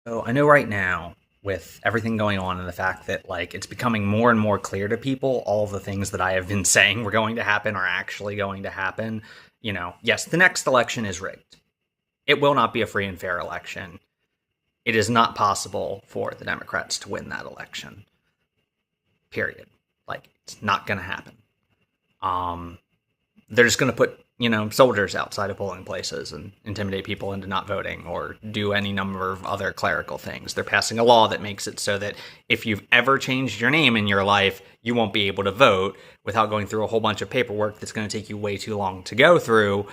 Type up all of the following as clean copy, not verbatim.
So I know right now, with everything going on and the fact that it's becoming more and more clear to people, all of the things that I have been saying were going to happen are actually going to happen. Yes, the next election is rigged. It will not be a free and fair election. It is not possible for the Democrats to win that election. Period. It's not going to happen. Um, they're just going to put soldiers outside of polling places and intimidate people into not voting or do any number of other clerical things. They're passing a law that makes it so that if you've ever changed your name in your life, you won't be able to vote without going through a whole bunch of paperwork that's going to take you way too long to go through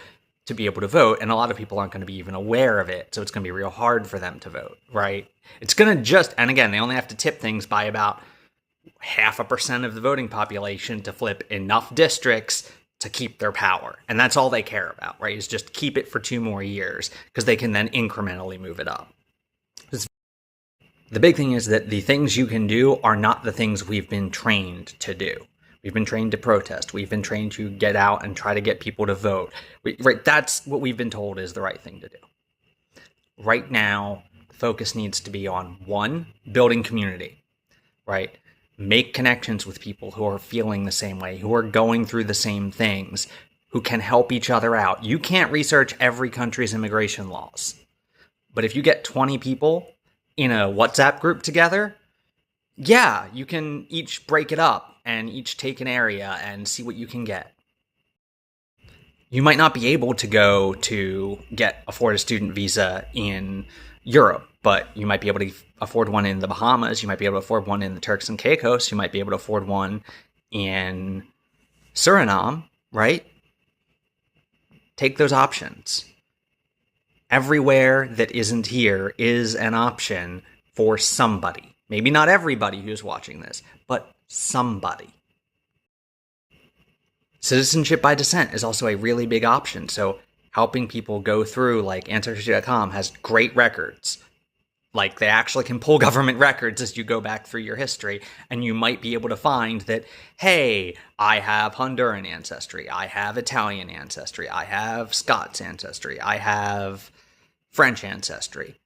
to be able to vote. And a lot of people aren't going to be even aware of it, so it's going to be real hard for them to vote, right? It's going to just, and again, they only have to tip things by about 0.5% of the voting population to flip enough districts to keep their power. And that's all they care about, right? Is just keep it for 2 more years because they can then incrementally move it up. The big thing is that the things you can do are not the things we've been trained to do. We've been trained to protest. We've been trained to get out and try to get people to vote. Right? That's what we've been told is the right thing to do. Right now, the focus needs to be on, one, building community, right? Make connections with people who are feeling the same way, who are going through the same things, who can help each other out. You can't research every country's immigration laws. But if you get 20 people in a WhatsApp group together, yeah, you can each break it up and each take an area and see what you can get. You might not be able to go to afford a student visa in Europe, but you might be able to afford one in the Bahamas. You might be able to afford one in the Turks and Caicos. You might be able to afford one in Suriname, right? Take those options. Everywhere that isn't here is an option for somebody. Maybe not everybody who's watching this, but somebody. Citizenship by descent is also a really big option. So helping people go through, like Ancestry.com has great records. Like they actually can pull government records as you go back through your history, and you might be able to find that, hey, I have Honduran ancestry, I have Italian ancestry, I have Scots ancestry, I have French ancestry,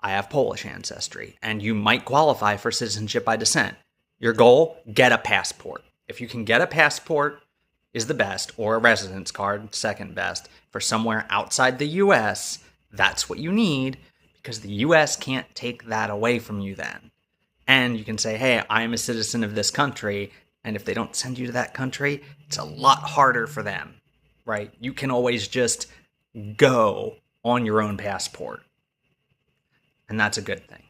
I have Polish ancestry, and you might qualify for citizenship by descent. Your goal, get a passport. If you can get a passport, is the best, or a residence card, second best, for somewhere outside the US, that's what you need, because the US can't take that away from you then. And you can say, hey, I'm a citizen of this country, and if they don't send you to that country, it's a lot harder for them, right? You can always just go on your own passport. And that's a good thing.